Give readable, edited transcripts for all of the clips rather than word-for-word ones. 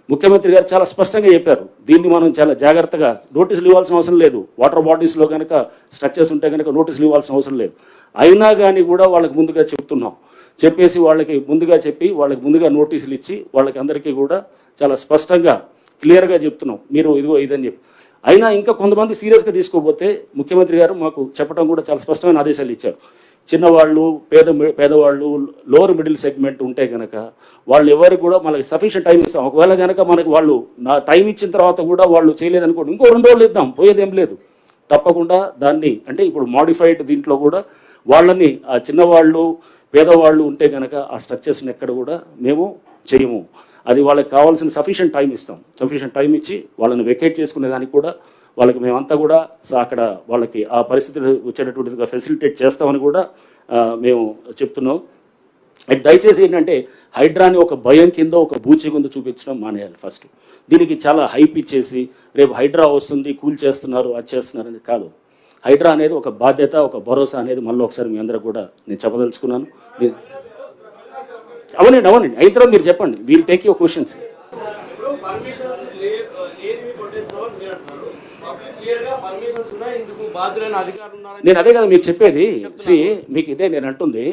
ముఖ్యమంత్రి గారు చాలా స్పష్టంగా చెప్పారు, దీన్ని మనం చాలా జాగ్రత్తగా నోటీసులు ఇవ్వాల్సిన అవసరం లేదు. వాటర్ బాడీస్లో కనుక స్ట్రక్చర్స్ ఉంటే కనుక నోటీసులు ఇవ్వాల్సిన అవసరం లేదు. అయినా కానీ కూడా వాళ్ళకి ముందుగా చెప్తున్నాం, చెప్పేసి వాళ్ళకి ముందుగా చెప్పి వాళ్ళకి ముందుగా నోటీసులు ఇచ్చి వాళ్ళకి అందరికీ కూడా చాలా స్పష్టంగా క్లియర్గా చెప్తున్నాం, మీరు ఇదిగో ఇదని చెప్పి. అయినా ఇంకా కొంతమంది సీరియస్గా తీసుకోకపోతే ముఖ్యమంత్రి గారు మాకు చెప్పడం కూడా చాలా స్పష్టమైన ఆదేశాలు ఇచ్చారు. చిన్నవాళ్ళు, పేదవాళ్ళు, లోవర్ మిడిల్ సెగ్మెంట్ ఉంటే కనుక వాళ్ళు ఎవరికి కూడా మనకి సఫిషియెంట్ టైం ఇస్తాం. ఒకవేళ కనుక మనకి వాళ్ళు నా టైం ఇచ్చిన తర్వాత కూడా వాళ్ళు చేయలేదనుకోండి, ఇంకో 2 రోజులు ఇద్దాం, పోయేదేం లేదు. తప్పకుండా దాన్ని అంటే ఇప్పుడు మాడిఫైడ్ దీంట్లో కూడా వాళ్ళని ఆ చిన్నవాళ్ళు, పేదవాళ్ళు ఉంటే కనుక ఆ స్ట్రక్చర్స్ని ఎక్కడ కూడా మేము చేయము. అది వాళ్ళకి కావాల్సిన సఫిషియెంట్ టైం ఇస్తాం. సఫిషియెంట్ టైం ఇచ్చి వాళ్ళని వెకేట్ చేసుకునే దానికి కూడా వాళ్ళకి మేమంతా కూడా అక్కడ వాళ్ళకి ఆ పరిస్థితులు వచ్చేటటువంటిదిగా ఫెసిలిటేట్ చేస్తామని కూడా మేము చెప్తున్నాం. దయచేసి ఏంటంటే హైడ్రాని ఒక భయం కింద, ఒక బూచి కింద చూపించడం మానేయాలి. ఫస్ట్ దీనికి చాలా హైప్ ఇచ్చేసి రేపు హైడ్రా వస్తుంది, కూల్ చేస్తున్నారు, అది చేస్తున్నారు అనేది కాదు. హైడ్రా అనేది ఒక బాధ్యత, ఒక భరోసా అనేది మళ్ళీ ఒకసారి మీ అందరూ కూడా నేను చెప్పదలుచుకున్నాను. అవునండి అయిన తర్వాత మీరు చెప్పండి, వీల్ టేక్ యువర్ క్వశ్చన్స్. నేను అదే కదా మీకు చెప్పేది. మీకు ఇదే నేను అంటుంది,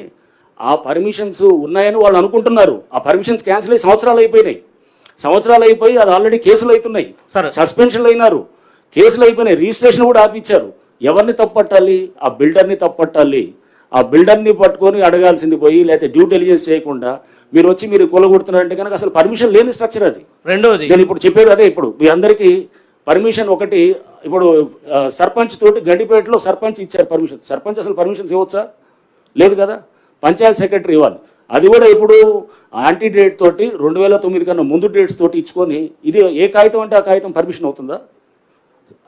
ఆ పర్మిషన్స్ ఉన్నాయని వాళ్ళు అనుకుంటున్నారు. ఆ పర్మిషన్స్ క్యాన్సిల్ అయ్యి సంవత్సరాలు అయిపోయి అది ఆల్రెడీ కేసులు అవుతున్నాయి, సస్పెన్షన్లు అయినారు, కేసులు అయిపోయినాయి, రిజిస్ట్రేషన్ కూడా ఆపించారు. ఎవరిని తప్పట్టాలి? ఆ బిల్డర్ని తప్పట్టాలి. ఆ బిల్డర్ని పట్టుకొని అడగాల్సింది పోయి, లేకపోతే డ్యూ డెలిజెన్స్ చేయకుండా మీరు వచ్చి మీరు కూలగొడుతున్నారంటే కనుక అసలు పర్మిషన్ లేని స్ట్రక్చర్ అది. రెండోది నేను ఇప్పుడు చెప్పేది అదే. ఇప్పుడు మీ అందరికీ పర్మిషన్ ఒకటి, ఇప్పుడు సర్పంచ్ తోటి గండిపేటలో సర్పంచ్ ఇచ్చారు పర్మిషన్. సర్పంచ్ అసలు పర్మిషన్స్ ఇవ్వచ్చా? లేదు కదా. పంచాయత్ సెక్రటరీ ఇవ్వాలి. అది కూడా ఇప్పుడు యాంటీ డేట్ తోటి 2009 కన్నా ముందు డేట్స్ తోటి ఇచ్చుకొని, ఇది ఏ కాగితం అంటే ఆ కాగితం పర్మిషన్ అవుతుందా?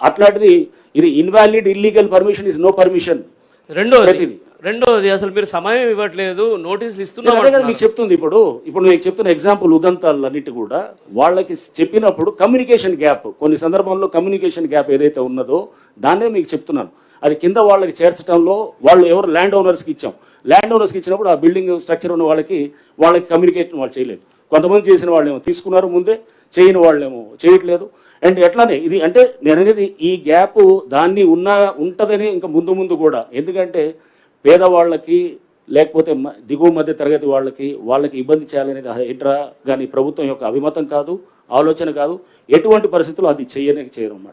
అట్లాంటిది ఇది invalid illegal permission is no permission. రెండోది అసలు మీరు సమయం ఇవ్వట్లేదు, నోటీసులు ఇస్తున్నారు. మీకు చెప్తుంది ఇప్పుడు మీకు చెప్తున్న ఎగ్జాంపుల్ ఉదంతాలన్నిటి కూడా వాళ్ళకి చెప్పినప్పుడు కమ్యూనికేషన్ గ్యాప్, కొన్ని సందర్భాల్లో కమ్యూనికేషన్ గ్యాప్ ఏదైతే ఉన్నదో దాన్నే మీకు చెప్తున్నాను. అది కింద వాళ్ళకి చేర్చడంలో వాళ్ళు ఎవరు ల్యాండ్ ఓనర్స్కి ఇచ్చాం. ల్యాండ్ ఓనర్స్కి ఇచ్చినప్పుడు ఆ బిల్డింగ్ స్ట్రక్చర్ ఉన్న వాళ్ళకి కమ్యూనికేషన్ వాళ్ళు చేయలేదు. కొంతమంది చేసిన వాళ్ళేమో తీసుకున్నారు ముందే, చేయని వాళ్ళేమో చేయట్లేదు. అండ్ ఎట్లానే ఇది అంటే నేను అనేది ఈ గ్యాప్ దాన్ని ఉంటుందని ఇంకా ముందు కూడా, ఎందుకంటే పేదవాళ్ళకి లేకపోతే దిగువ మధ్య తరగతి వాళ్ళకి ఇబ్బంది చేయాలనేది హైడ్రా కానీ ప్రభుత్వం యొక్క అభిమతం కాదు, ఆలోచన కాదు. ఎటువంటి పరిస్థితుల్లో అది చేయరు అన్నమాట.